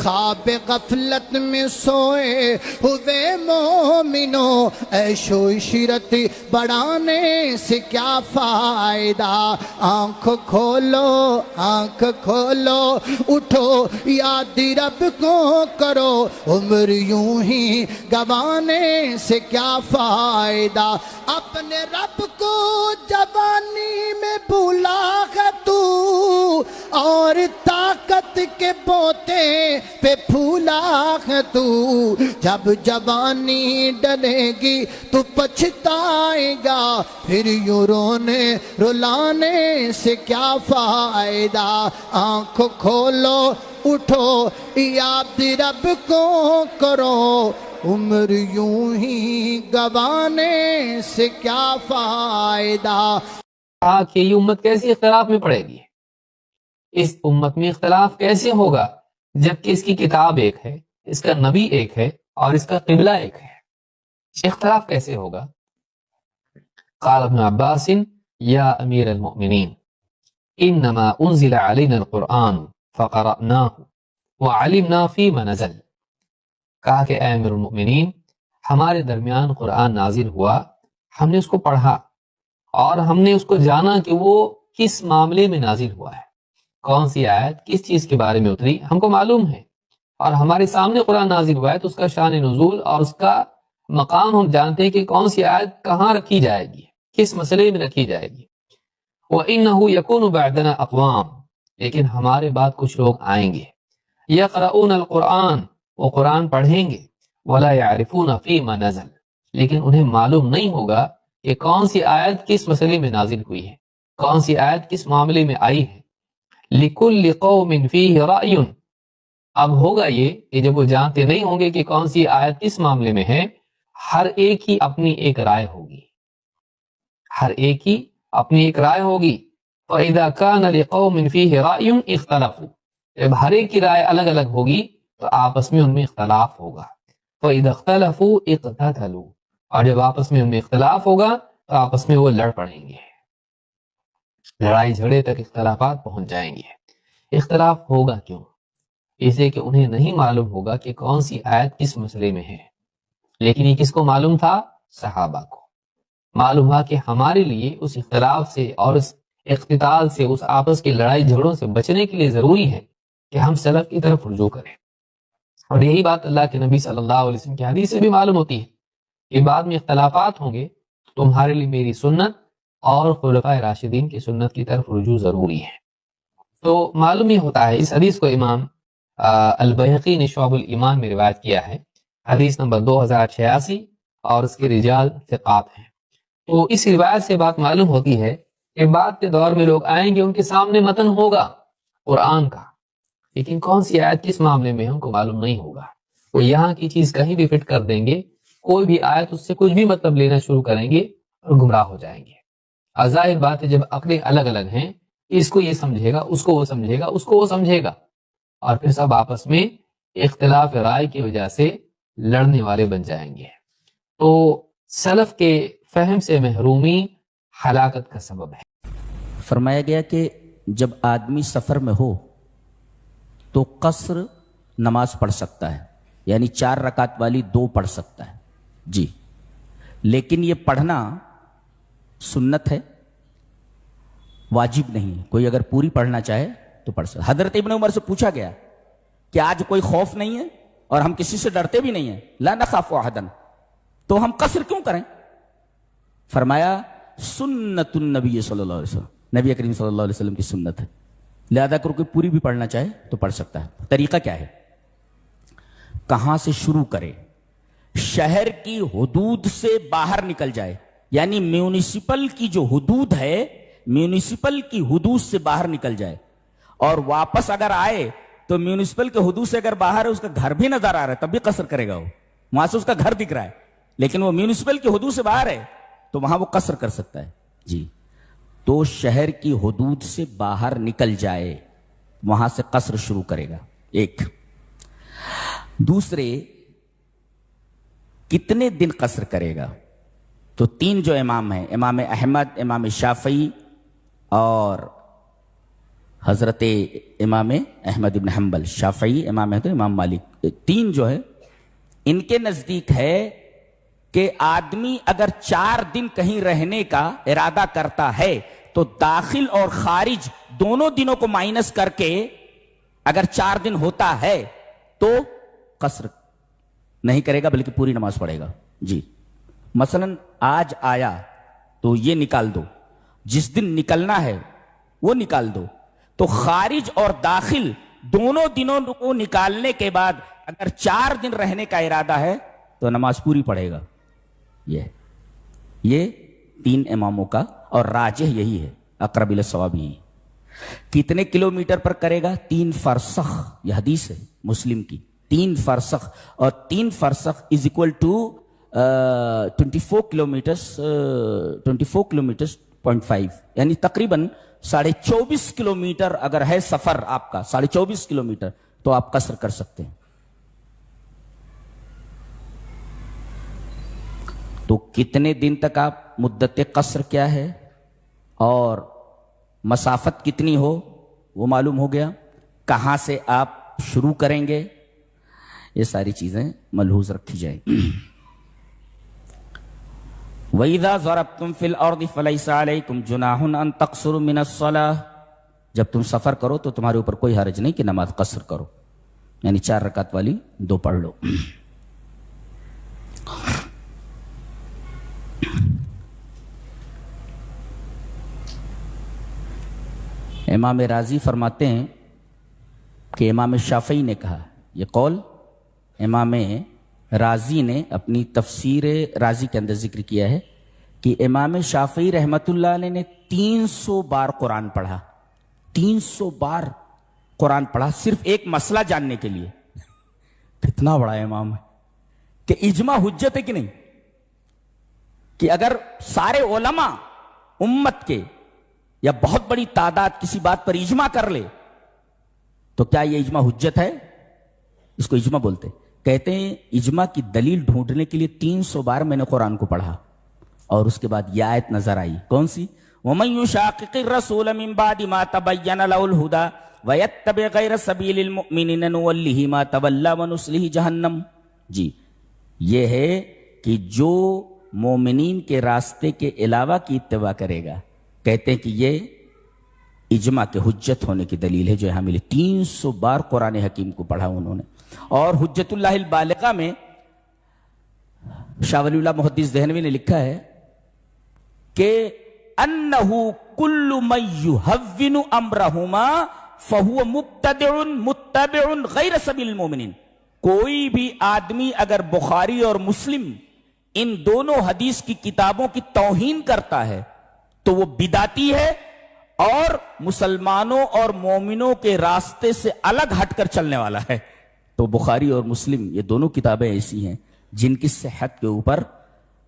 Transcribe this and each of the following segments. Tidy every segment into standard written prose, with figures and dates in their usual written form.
خواب غفلت میں سوئے ہوئے مومنوں، عیش و عشرت بڑھانے سے کیا فائدہ؟ آنکھ کھولو، آنکھ کھولو، اٹھو یاد رب کو کرو، عمر یوں ہی گوانے سے کیا فائدہ؟ اپنے رب کو جوانی میں بھولا ہے تو، اور طاقت کے بوتے پہ پھولا ہے تو، جب جوانی ڈلے گی تو پچھتائے گا، پھر یوں رونے رلانے سے کیا فائدہ؟ آنکھ کھولو، اٹھو یاد رب کو کرو، عمر یوں ہی گوانے سے کیا فائدہ؟ کہ یہ امت کیسی اختلاف میں پڑے گی؟ اس امت میں اختلاف کیسے ہوگا جبکہ اس کی کتاب ایک ہے، اس کا نبی ایک ہے اور اس کا قبلہ ایک ہے؟ اختلاف کیسے ہوگا؟ قال ابن عباس یا امیر المؤمنین انما انزل علینا القرآن فقرأناہ وعلمنا فیما نزل۔ کہا کہ اے امیر المؤمنین، ہمارے درمیان قرآن نازل ہوا، ہم نے اس کو پڑھا اور ہم نے اس کو جانا کہ وہ کس معاملے میں نازل ہوا ہے، کون سی آیت کس چیز کے بارے میں اتری ہم کو معلوم ہے، اور ہمارے سامنے قرآن نازل ہوا ہے تو اس کا شان نزول اور اس کا مقام ہم جانتے ہیں کہ کون سی آیت کہاں رکھی جائے گی، کس مسئلے میں رکھی جائے گی۔ وَإِنَّهُ يَكُونُ بَعْدَنَا أَقْوَامٌ، لیکن ہمارے بعد کچھ لوگ آئیں گے، يَقْرَؤُونَ الْقُرْآنَ، وہ قرآن پڑھیں گے، وَلَا يَعْرِفُونَ فِيمَا نَزَلَ، لیکن انہیں معلوم نہیں ہوگا کہ کون سی آیت کس مسئلے میں نازل ہوئی ہے، کون سی آیت کس معاملے میں آئی ہے۔ لِكُلِّ قَوْمٍ فِيهِ رَأْيٌ، اب ہوگا یہ کہ جب وہ جانتے نہیں ہوں گے کہ کون سی آیت کس معاملے میں ہے، ہر ایک ہی اپنی ایک رائے ہوگی، ہر ایک ہی اپنی ایک رائے ہوگی۔ فَإِذَا كَانَ لِقَوْمٍ فِيهِ رَأْيٌ اخْتَلَفُوا، جب ہر ایک کی رائے الگ الگ ہوگی تو آپس میں ان میں اختلاف ہوگا۔ فَإِذَا اخْتَلَفُوا اقْتَتَلُوا، اور جب آپس میں ان میں اختلاف ہوگا تو آپس میں وہ لڑ پڑیں گے، لڑائی جھگڑے تک اختلافات پہنچ جائیں گے۔ اختلاف ہوگا کیوں؟ اس لیے کہ انہیں نہیں معلوم ہوگا کہ کون سی آیت کس مسئلے میں ہے، لیکن یہ کس کو معلوم تھا؟ صحابہ کو معلوم ہوا کہ ہمارے لیے اس اختلاف سے اور اس اختتال سے، اس آپس کی لڑائی جھگڑوں سے بچنے کے لیے ضروری ہے کہ ہم سلف کی طرف رجوع کریں، اور یہی بات اللہ کے نبی صلی اللہ علیہ وسلم کی حدیث سے بھی معلوم ہوتی ہے کہ بعد میں اختلافات ہوں گے تو تمہارے لیے میری سنت اور خلفائے راشدین کی سنت کی طرف رجوع ضروری ہے۔ تو معلوم ہی ہوتا ہے، اس حدیث کو امام البیہقی نے شعب الایمان میں روایت کیا ہے، حدیث نمبر 2086، اور اس کے رجال ثقات ہیں۔ تو اس روایت سے بات معلوم ہوتی ہے کہ بعد کے دور میں لوگ آئیں گے، ان کے سامنے متن ہوگا قرآن کا، لیکن کون سی آیت کس معاملے میں ہم کو معلوم نہیں ہوگا، وہ یہاں کی چیز کہیں بھی فٹ کر دیں گے، کوئی بھی آیت اس سے کچھ بھی مطلب لینا شروع کریں گے اور گمراہ ہو جائیں گے۔ ظاہر بات ہے جب عقلیں الگ الگ ہیں، اس کو یہ سمجھے گا، اس کو وہ سمجھے گا، اس کو وہ سمجھے گا، اور پھر سب آپس میں اختلاف رائے کی وجہ سے لڑنے والے بن جائیں گے۔ تو سلف کے فہم سے محرومی ہلاکت کا سبب ہے۔ فرمایا گیا کہ جب آدمی سفر میں ہو تو قصر نماز پڑھ سکتا ہے، یعنی 4 رکعت والی 2 پڑھ سکتا ہے جی، لیکن یہ پڑھنا سنت ہے، واجب نہیں ہے۔ کوئی اگر پوری پڑھنا چاہے تو پڑھ سکتا۔ حضرت ابن عمر سے پوچھا گیا کہ آج کوئی خوف نہیں ہے اور ہم کسی سے ڈرتے بھی نہیں ہیں، لا نخاف احدا، تو ہم قصر کیوں کریں؟ فرمایا سنت النبی صلی اللہ علیہ وسلم، نبی کریم صلی اللہ علیہ وسلم کی سنت ہے، لہذا اگر کوئی پوری بھی پڑھنا چاہے تو پڑھ سکتا ہے۔ طریقہ کیا ہے؟ کہاں سے شروع کرے؟ شہر کی حدود سے باہر نکل جائے، یعنی میونسپل کی جو حدود ہے، میونسپل کی حدود سے باہر نکل جائے، اور واپس اگر آئے تو میونسپل کے حدود سے اگر باہر ہے، اس کا گھر بھی نظر آ رہا ہے تب بھی قصر کرے گا، وہ وہاں سے اس کا گھر دکھ رہا ہے، لیکن وہ میونسپل کی حدود سے باہر ہے تو وہاں وہ قصر کر سکتا ہے جی۔ تو شہر کی حدود سے باہر نکل جائے، وہاں سے قصر شروع کرے گا، ایک۔ دوسرے، کتنے دن قصر کرے گا؟ تو 3 جو امام ہیں، امام احمد، امام شافعی اور حضرت امام احمد ابن حنبل، شافعی امام ہے تو امام مالک، تین جو ہے ان کے نزدیک ہے کہ آدمی اگر 4 دن کہیں رہنے کا ارادہ کرتا ہے تو داخل اور خارج دونوں دنوں کو مائنس کر کے اگر 4 دن ہوتا ہے تو قصر نہیں کرے گا بلکہ پوری نماز پڑھے گا. جی مثلا آج آیا تو یہ نکال دو، جس دن نکلنا ہے وہ نکال دو، تو خارج اور داخل دونوں دنوں کو نکالنے کے بعد اگر 4 دن رہنے کا ارادہ ہے تو نماز پوری پڑھے گا. یہ 3 اماموں کا اور راجح یہی ہے، اقرب الی الصواب یہی. کتنے کلومیٹر پر کرے گا؟ 3 فرسخ، یہ حدیث ہے مسلم کی. 3 فرسخ، اور 3 فرسخ از اکول ٹو 24 کلومیٹرز 0.5، یعنی تقریباً 24.5 کلومیٹر اگر ہے سفر آپ کا، 24.5 کلومیٹر، تو آپ قصر کر سکتے ہیں. تو کتنے دن تک آپ مدت قصر کیا ہے اور مسافت کتنی ہو وہ معلوم ہو گیا. کہاں سے آپ شروع کریں گے یہ ساری چیزیں ملحوظ رکھی جائیں. وَإِذَا ضَرَبْتُمْ فِي الْأَرْضِ فَلَيْسَ عَلَيْكُمْ جُنَاحٌ أَن تَقْصُرُوا مِنَ الصَّلَاةِ، جب تم سفر کرو تو تمہارے اوپر کوئی حرج نہیں کہ نماز قصر کرو، یعنی 4 رکعت والی 2 پڑھ لو. امام راضی فرماتے ہیں کہ امام شافعی نے کہا، یہ قول امام راضی نے اپنی تفسیر راضی کے اندر ذکر کیا ہے کہ امام شافعی رحمت اللہ علیہ نے 300 بار قرآن پڑھا. 300 بار قرآن پڑھا صرف ایک مسئلہ جاننے کے لیے. کتنا بڑا امام ہے کہ اجماع حجت ہے کہ نہیں، کہ اگر سارے علماء امت کے یا بہت بڑی تعداد کسی بات پر اجماع کر لے تو کیا یہ اجماع حجت ہے؟ اس کو اجماع بولتے. کہتے ہیں اجماع کی دلیل ڈھونڈنے کے لیے 300 بار میں نے قرآن کو پڑھا اور اس کے بعد یہ آیت نظر آئی. کون سی؟ وَمَن يُشَاقِقِ الرَّسُولَ مِن بَعْدِ مَا تَبَيَّنَ لَهُ الْهُدَى وَيَتَّبِعْ غَيْرَ سَبِيلِ الْمُؤْمِنِينَ نُوَلِّهِ مَا تَوَلَّىٰ وَنُصْلِهِ جَهَنَّمَ. جی یہ ہے کہ جو مومنین کے راستے کے علاوہ کی اتباع کرے گا، کہتے ہیں کہ یہ اجماع کے حجت ہونے کی دلیل ہے جو یہاں ملی. 300 بار قرآن حکیم کو پڑھا انہوں نے. اور حجت اللہ البالغہ میں شاہ ولی اللہ محدث دہلوی نے لکھا ہے کہ انہو کل من یہون امرہما فہو مبتدع متبع غیر سبیل المومنین. کوئی بھی آدمی اگر بخاری اور مسلم ان دونوں حدیث کی کتابوں کی توہین کرتا ہے تو وہ بدعتی ہے اور مسلمانوں اور مومنوں کے راستے سے الگ ہٹ کر چلنے والا ہے. تو بخاری اور مسلم یہ دونوں کتابیں ایسی ہیں جن کی صحت کے اوپر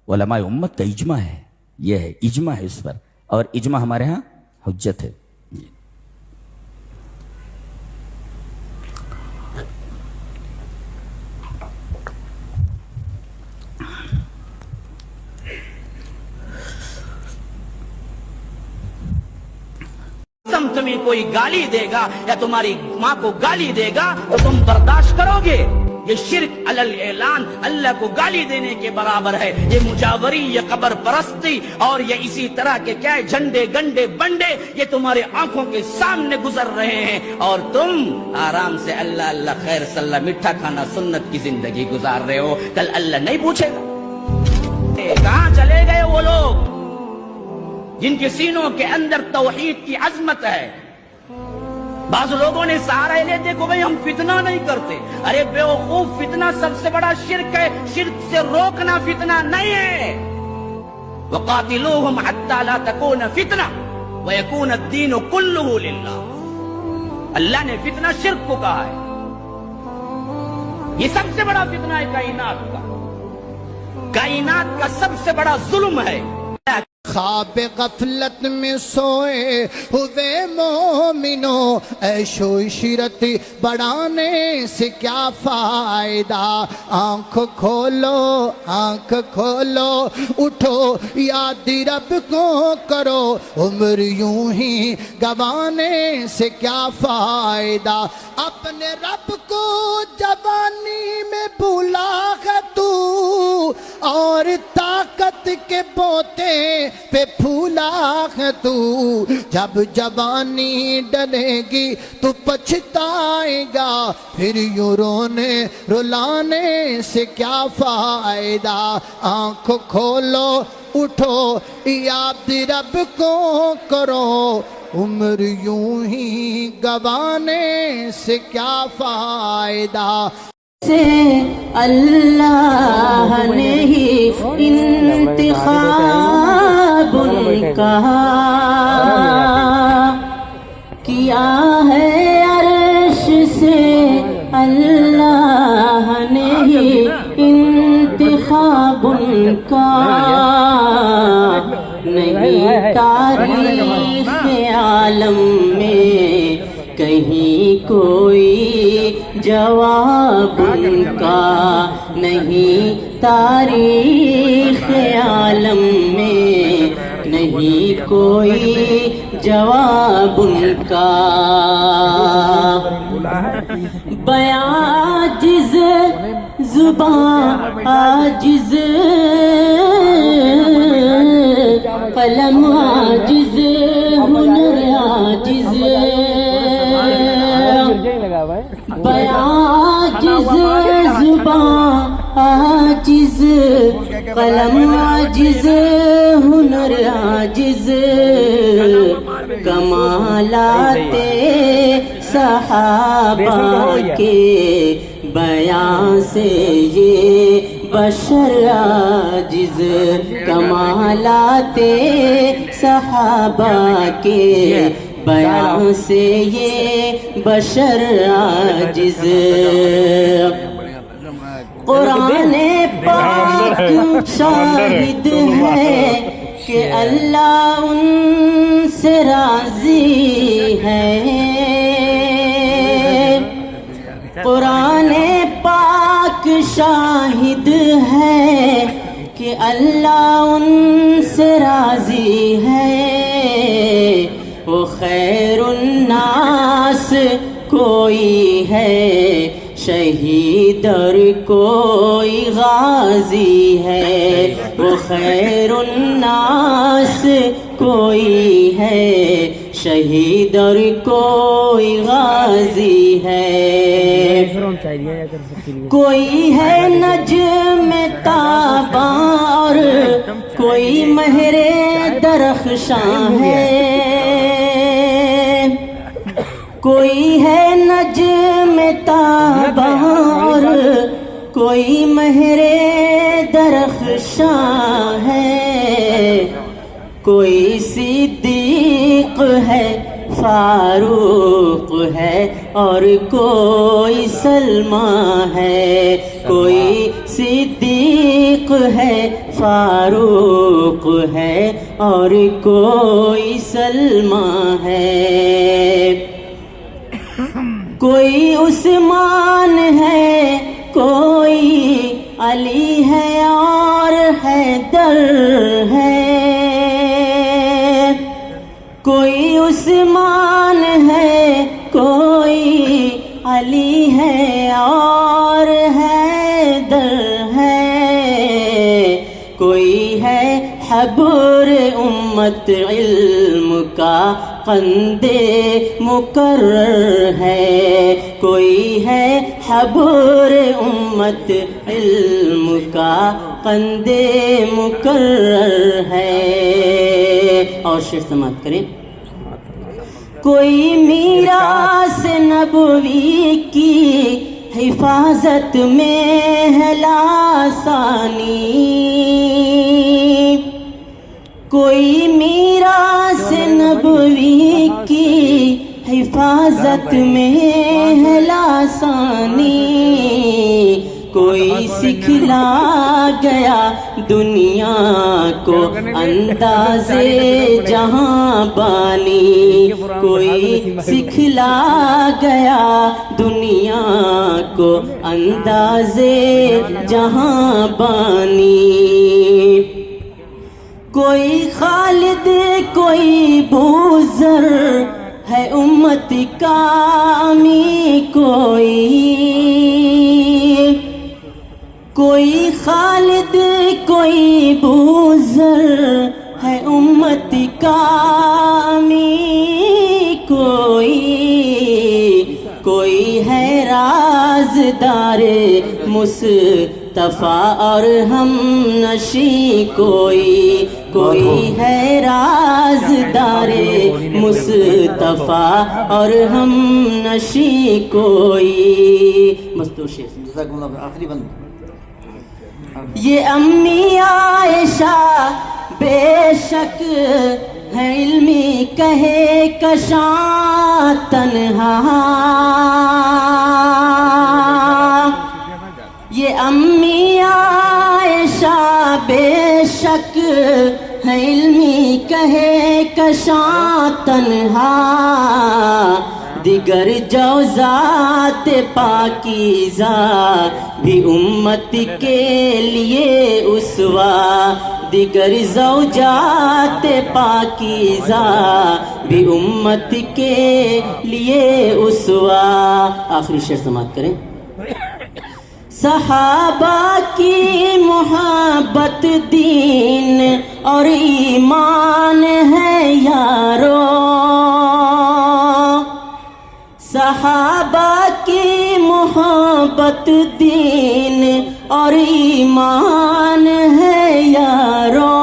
علماء امت کا اجماع ہے. یہ ہے اجماع ہے اس پر، اور اجماع ہمارے ہاں حجت ہے. تمہیں کوئی گالی دے گا یا تمہاری ماں کو گالی دے گا تو تم برداشت کرو گے؟ یہ شرک علی الاعلان اللہ کو گالی دینے کے برابر ہے. یہ مجاوری، یہ قبر پرستی اور یہ اسی طرح کے کیا جھنڈے گنڈے بنڈے یہ تمہارے آنکھوں کے سامنے گزر رہے ہیں اور تم آرام سے اللہ اللہ خیر صلی اللہ میٹھا کھانا سنت کی زندگی گزار رہے ہو. کل اللہ نہیں پوچھے گا کہاں چلے گئے وہ لوگ جن کے سینوں کے اندر توحید کی عظمت ہے. بعض لوگوں نے سہارا لے دیکھو بھئی ہم فتنہ نہیں کرتے. ارے بیوقوف، فتنہ سب سے بڑا شرک ہے. شرک سے روکنا فتنہ نہیں ہے. وَقَاتِلُوهُمْ حَتَّى لَا تَكُونَ فِتْنَةٌ وَيَكُونَ الدِّينُ كُلُّهُ لِلَّهِ. اللہ نے فتنہ شرک کو کہا ہے. یہ سب سے بڑا فتنہ ہے کائنات کا. کائنات کا سب سے بڑا ظلم ہے. خواب غفلت میں سوئے ہوئے مومنوں، عیش و عشرت بڑھانے سے کیا فائدہ؟ آنکھ کھولو، آنکھ کھولو، اٹھو یاد رب کو کرو، عمر یوں ہی گوانے سے کیا فائدہ؟ اپنے رب کو جوانی میں بھولا ہے تو، اور طاقت کے بوتے پہ پھولا ہے تو، جب جوانی ڈلے گی تو پچھتائے گا، پھر یوں رونے رلانے سے کیا فائدہ؟ آنکھ کھولو، اٹھو یاد رب کو کرو، عمر یوں ہی گوانے سے کیا فائدہ؟ سے اللہ نے ہی انتخاب ان کا کیا ہے، عرش سے اللہ نے ہی انتخاب ان کا، نہیں تاریخ عالم میں کہیں کوئی جواب ان کا، نہیں تاریخ عالم میں نہیں کوئی جواب ان کا۔ بیان عاجز، زبان عاجز، قلم عاجز، ہنر عاجز، بیان عاجز، زبان عاجز، قلم عاجز، ہنر عاجز، کمالات صحابہ کے بیان سے یہ بشر عاجز، کمالات صحابہ کے بیان سے یہ بشر عاجز۔ قرآن پاک شاہد ہے کہ اللہ ان سے راضی ہے، قرآن پاک شاہد ہے کہ اللہ ان سے راضی ہے، وہ خیر الناس کوئی ہے شہید اور کوئی غازی ہے، وہ خیر الناس کوئی ہے شہید اور کوئی غازی ہے، کوئی ہے نجم تاباں اور کوئی مہر درخشاں ہے، کوئی ہے نجم تاباں اور کوئی مہر درخشاں ہے، کوئی صدیق ہے فاروق ہے اور کوئی سلمہ ہے، کوئی صدیق ہے فاروق ہے اور کوئی سلمہ ہے، کوئی عثمان ہے کوئی علی ہے اور حیدر ہے، کوئی عثمان ہے کوئی علی ہے اور حیدر ہے، کوئی ہے حبر امت علم کا قند مقرر ہے، کوئی ہے حبر امت علم کا قند مقرر ہے۔ اور شعر سماعت کریں۔ کوئی میراث نبوی کی حفاظت میں ہے لاسانی، کوئی میراث نبوی کی حفاظت میں ہے لاسانی، کوئی سکھلا گیا دنیا کو اندازے جہاں بانی، کوئی سکھلا گیا دنیا کو اندازے جہاں بانی، کوئی خالد کوئی بوذر ہے امت کامی، کوئی خالد کوئی بوذر ہے امت کامی، کوئی ہے رازدار مصطفیٰ اور ہم نشی، کوئی ہے رازدار مصطفیٰ اور ہم نشی کوئی. آخری بند. یہ امی عائشہ بے شک ہے علمی کہے کشاں تنہا، یہ امی عائشہ بے شک ہے علمی کہے کشاں تنہا، دیگر جوزات پاکیزہ بھی امت کے لیے اسوہ، دیگر زوجات پاکیزہ بھی امت کے لیے اسوہ. آخری شعر سماعت کریں. صحابہ کی محبت دین اور ایمان ہے یارو، صحابہ کی محبت دین اور ایمان ہے یارو،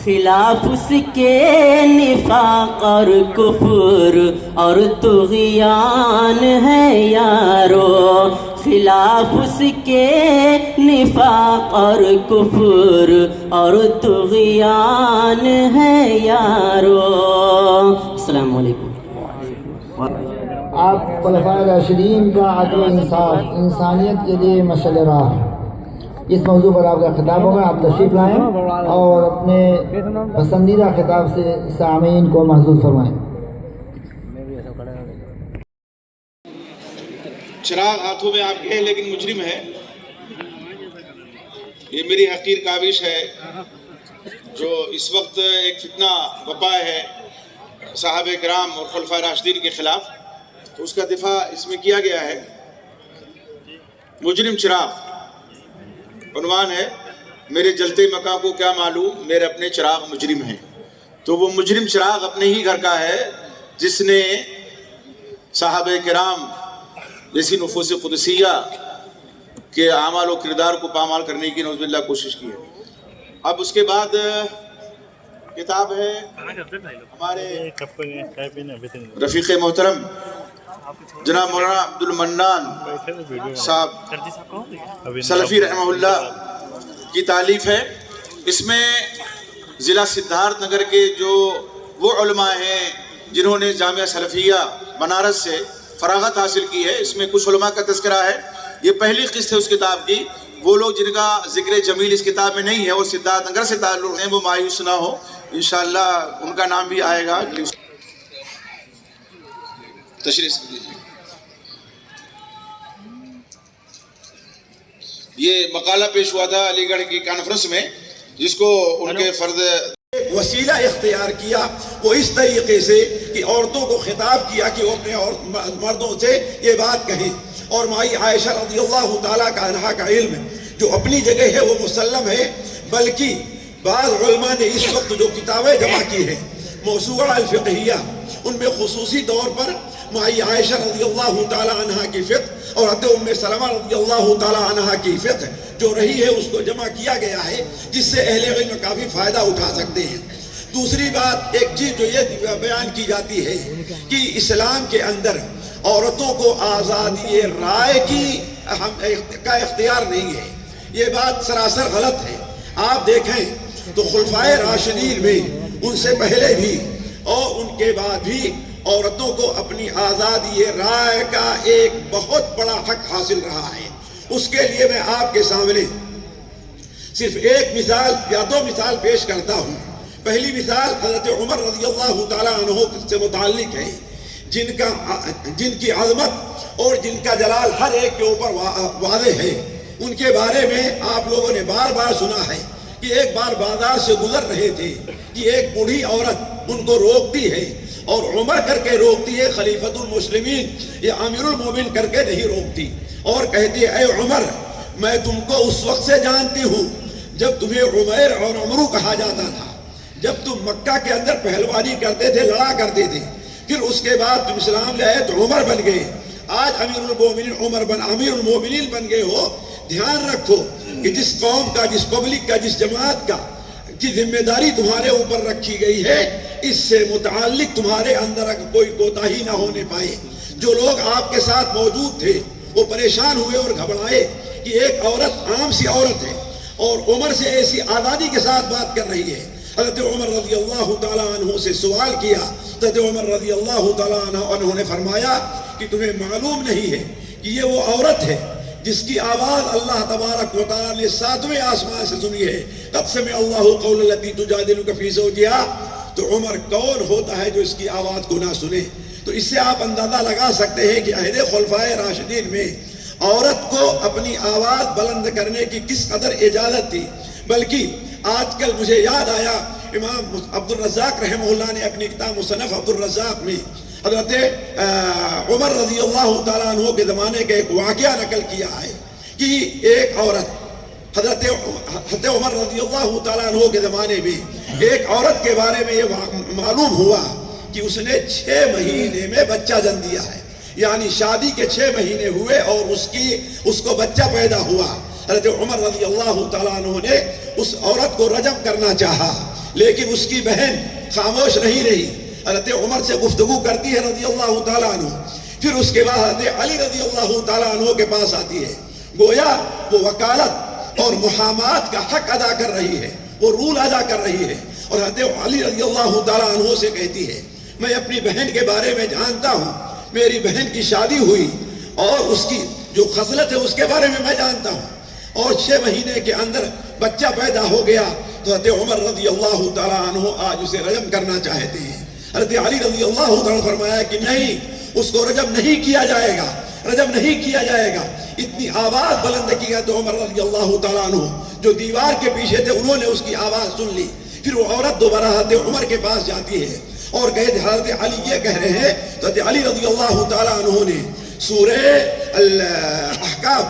خلاف اس کے نفاق اور کفر اور طغیان ہے یارو، خلاف اس کے نفاق اور کفر اور طغیان ہے یارو. السلام علیکم. آپ خلفائے راشدین کا عدل و انصاف انسانیت کے لیے مشعل راہ، اس موضوع پر آپ کا خطاب ہوگا. آپ تشریف لائیں اور اپنے پسندیدہ خطاب سے سامعین کو محظوظ فرمائیں. چراغ ہاتھوں میں آپ کے ہے لیکن مجرم ہے، یہ میری حقیر کاوش ہے جو اس وقت ایک فتنہ وبا ہے صحابہ کرام اور خلفائے راشدین کے خلاف، تو اس کا دفاع اس میں کیا گیا ہے. مجرم چراغ عنوان ہے، میرے جلتے مکان کو کیا معلوم میرے اپنے چراغ مجرم ہیں. تو وہ مجرم چراغ اپنے ہی گھر کا ہے جس نے صحابہ کرام جیسی نفوس قدسیہ کے اعمال و کردار کو پامال کرنے کی نعوذ باللہ کوشش کی ہے. اب اس کے بعد کتاب ہے ہمارے رفیق محترم جناب مولانا عبد المنان صاحب سلفی رحمہ اللہ کی تالیف ہے. اس میں ضلع سدھارتھ نگر کے جو وہ علماء ہیں جنہوں نے جامعہ سلفیہ بنارس سے فراغت حاصل کی ہے، اس میں کچھ علماء کا تذکرہ ہے. یہ پہلی قسط ہے اس کتاب کی. وہ لوگ جن کا ذکر جمیل اس کتاب میں نہیں ہے اور سدھارتھ نگر سے تعلق ہیں وہ مایوس نہ ہو، انشاءاللہ ان کا نام بھی آئے گا. تشریح یہ مقالہ پیش ہوا تھا علی گڑھ کی کانفرنس میں، جس کو ان کے فرد وسیلہ اختیار کیا وہ اس طریقے سے کہ عورتوں کو خطاب کیا کہ وہ اپنے مردوں سے یہ بات کہیں. اور مائی عائشہ رضی اللہ تعالیٰ کا عنہا کا علم جو اپنی جگہ ہے وہ مسلم ہے، بلکہ بعض علماء نے اس وقت جو کتابیں جمع کی ہیں موسوعہ الفقہیہ، ان میں خصوصی طور پر مائی عائشہ رضی اللہ تعالیٰ عنہا کی فقہ اور حضرت ام سلمہ رضی اللہ تعالیٰ عنہا کی فقہ جو رہی ہے اس کو جمع کیا گیا ہے، جس سے اہل علم کافی فائدہ اٹھا سکتے ہیں. دوسری بات ایک چیز جو یہ بیان کی جاتی ہے کہ اسلام کے اندر عورتوں کو آزادی رائے کا اختیار نہیں ہے، یہ بات سراسر غلط ہے. آپ دیکھیں تو خلفائے راشدین میں ان سے پہلے بھی اور ان کے بعد بھی عورتوں کو اپنی آزادی رائے کا ایک بہت بڑا حق حاصل رہا ہے. اس کے لیے میں آپ کے سامنے صرف ایک مثال یا دو مثال پیش کرتا ہوں۔ پہلی مثال حضرت عمر رضی اللہ تعالیٰ عنہ سے متعلق ہے، جن کی عظمت اور جن کا جلال ہر ایک کے اوپر واضح ہے۔ ان کے بارے میں آپ لوگوں نے بار بار سنا ہے کہ ایک بار بازار سے گزر رہے تھے کہ ایک بوڑھی عورت ان کو روکتی ہے، اور عمر کر کے روکتی ہے، خلیفۃ المسلمین یا امیر المومن کر کے نہیں روکتی، اور کہتی ہے اے عمر، میں تم کو اس وقت سے جانتی ہوں جب تمہیں عمیر اور عمرو کہا جاتا تھا، جب تم مکہ کے اندر پہلوانی کرتے تھے، لڑا کرتے تھے، پھر اس کے بعد تم اسلام لے آئے تو عمر بن گئے، آج امیر المومنین بن گئے ہو۔ دھیان رکھو کہ جس قوم کا، جس پبلک کا، جس جماعت کا کی ذمہ داری تمہارے اوپر رکھی گئی ہے، اس سے متعلق تمہارے اندر کوئی کوتاہی نہ ہونے پائے۔ جو لوگ آپ کے ساتھ موجود تھے وہ پریشان ہوئے اور گھبرائے کہ ایک عورت، عام سی عورت ہے، اور عمر سے ایسی آزادی کے ساتھ بات کر رہی ہے۔ حضرت عمر رضی اللہ تعالیٰ عنہ سے سوال کیا، حضرت عمر رضی اللہ تعالیٰ عنہ نے فرمایا کہ تمہیں معلوم نہیں ہے کہ یہ وہ عورت ہے جس کی آواز اللہ تبارک و تعالیٰ نے 7ویں آسمان سے سنی ہے، قد سمع اللہ قول التی تجادلک فی زوجہا۔ تو عمر کون ہوتا ہے جو اس کی آواز کو نہ سنے؟ تو اس سے آپ اندازہ لگا سکتے ہیں کہ عہد خلفائے راشدین میں عورت کو اپنی آواز بلند کرنے کی کس قدر اجازت تھی۔ بلکہ آج کل مجھے یاد آیا، امام عبد الرزاق رحمہ اللہ نے اپنی کتاب مصنف عبد الرزاق میں حضرت عمر رضی اللہ تعالیٰ عنہ کے زمانے کا ایک واقعہ نقل کیا ہے کہ ایک عورت، حضرت عمر رضی اللہ تعالیٰ عنہ کے زمانے میں ایک عورت کے بارے میں یہ معلوم ہوا کہ اس نے 6 مہینے میں بچہ جن دیا ہے، یعنی شادی کے 6 مہینے ہوئے اور اس کو بچہ پیدا ہوا۔ حضرت عمر رضی اللہ تعالیٰ عنہ نے اس عورت کو رجم کرنا چاہا، لیکن اس کی بہن خاموش نہیں رہی، حضرت عمر سے گفتگو کرتی ہے رضی اللہ تعالیٰ عنہ۔ پھر اس کے بعد حضرت علی رضی اللہ تعالیٰ عنہ کے پاس آتی ہے، گویا وہ وکالت اور محامات کا حق ادا کر رہی ہے، وہ رول ادا کر رہی ہے، اور حضرت علی رضی اللہ تعالیٰ عنہ سے کہتی ہے میں اپنی بہن کے بارے میں جانتا ہوں، میری بہن کی شادی ہوئی اور اس کی جو خصلت ہے اس کے بارے میں جانتا ہوں، اور 6 مہینے کے اندر بچہ پیدا ہو گیا، تو حضرت عمر رضی اللہ تعالیٰ عنہ آج اسے رجم کرنا چاہتے ہیں۔ حضرت علی رضی اللہ تعالیٰ عنہ فرمایا کہ نہیں، اس کو رجم نہیں کیا جائے گا، رجم نہیں کیا جائے گا۔ اتنی آواز بلند کی گئی تو عمر رضی اللہ تعالیٰ عنہ جو دیوار کے پیچھے تھے انہوں نے اس کی آواز سن لی۔ پھر وہ عورت دوبارہ حضرت عمر کے پاس جاتی ہے اور کہتے حضرت علی یہ کہہ رہے ہیں، تو حضرت علی رضی اللہ تعالیٰ عنہ نے سورہ الاحقاف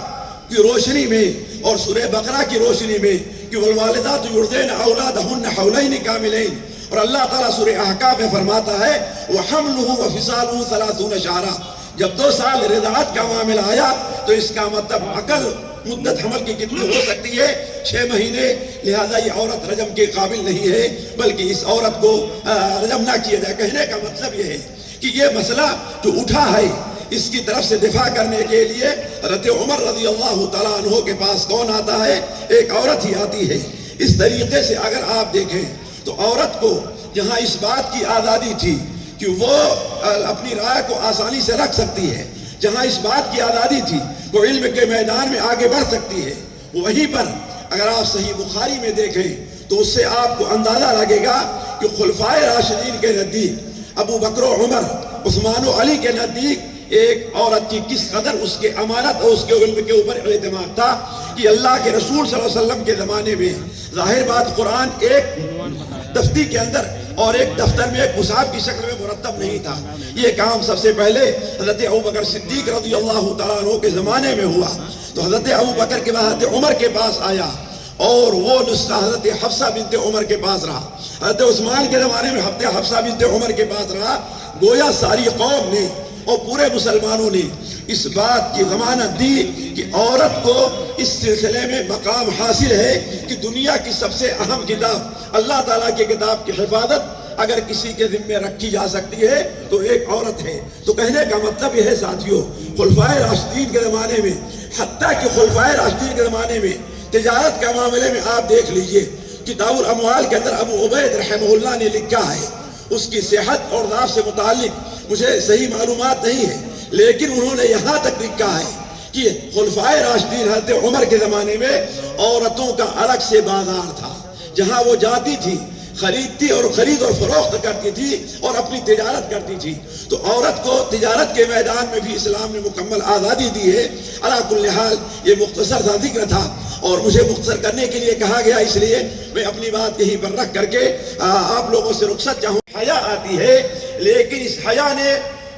کی روشنی میں اور سورہ بقرہ کی روشنی میں کہ والوالدات یرضعن اولادہن حولین کاملین، اور اللہ تعالیٰ سورہ احقاف میں فرماتا ہے وحملہ وفصالہ 30 شہرا، جب 2 سال رضاعت کا معاملہ آیا تو اس کا مطلب عقل مدت حمل کی کتنی ہو سکتی ہے؟ 6 مہینے، لہذا یہ عورت رجم کے قابل نہیں ہے، بلکہ اس عورت کو رجم نہ کیا جائے۔ کہنے کا مطلب یہ ہے کہ یہ مسئلہ جو اٹھا ہے اس کی طرف سے دفاع کرنے کے لیے حضرت عمر رضی اللہ تعالیٰ عنہ کے پاس کون آتا ہے؟ ایک عورت ہی آتی ہے۔ اس طریقے سے اگر آپ دیکھیں تو عورت کو جہاں اس بات کی آزادی تھی کہ وہ اپنی رائے کو آسانی سے رکھ سکتی ہے، جہاں اس بات کی آزادی تھی وہ علم کے میدان میں آگے بڑھ سکتی ہے، وہیں پر اگر آپ صحیح بخاری میں دیکھیں تو اس سے آپ کو اندازہ لگے گا کہ خلفائے راشدین کے نزدیک، ابو بکر و عمر، عثمان و علی کے نزدیک ایک عورت کی کس قدر اس کے امانت اور اس کے علم کے اوپر اعتماد تھا کہ اللہ کے رسول صلی اللہ علیہ وسلم کے زمانے میں ظاہر بات قرآن ایک دفتی کے اندر اور ایک دفتر میں ایک مصحف کی شکل میں مرتب نہیں تھا۔ یہ کام سب سے پہلے حضرت ابوبکر صدیق رضی اللہ تعالیٰ عنہ کے زمانے میں ہوا، تو حضرت ابوبکر کے بعد حضرت عمر کے پاس آیا اور وہ نسخہ حضرت حفصہ بنت عمر کے پاس رہا، حضرت عثمان کے زمانے میں حضرت حفصہ بنت عمر کے پاس رہا۔ گویا ساری قوم نے اور پورے مسلمانوں نے اس بات کی ضمانت دی کہ عورت کو اس سلسلے میں مقام حاصل ہے کہ دنیا کی سب سے اہم کتاب اللہ تعالیٰ کی کتاب کی حفاظت اگر کسی کے ذمہ رکھی جا سکتی ہے تو ایک عورت ہے۔ تو کہنے کا مطلب یہ ہے ساتھیوں، خلفائے راشدین کے زمانے میں، حتیٰ کہ خلفائے راشدین کے زمانے میں تجارت کے معاملے میں آپ دیکھ لیجئے، کتاب الاموال کے اندر ابو عبید رحمہ اللہ نے لکھا ہے، اس کی صحت اور ذات سے متعلق مجھے صحیح معلومات نہیں ہے، لیکن انہوں نے یہاں تک لکھا ہے کہ خلفائے راشدین حضرت عمر کے زمانے میں عورتوں کا الگ سے بازار تھا، جہاں وہ جاتی تھی، خریدتی اور خرید اور فروخت کرتی تھی اور اپنی تجارت کرتی تھی. تو عورت کو تجارت کے میدان میں بھی اسلام نے مکمل آزادی دی ہے. علی کل حال یہ مختصر سا ذکر تھا اور مجھے مختصر کرنے کے لیے کہا گیا، اس لیے میں اپنی بات یہیں پر رکھ کر کے آپ لوگوں سے رخصت چاہوں. حیا آتی ہے لیکن اس حیا نے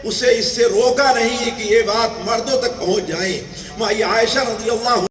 اسے اس سے روکا نہیں کہ یہ بات مردوں تک پہنچ جائے. مائی عائشہ رضی اللہ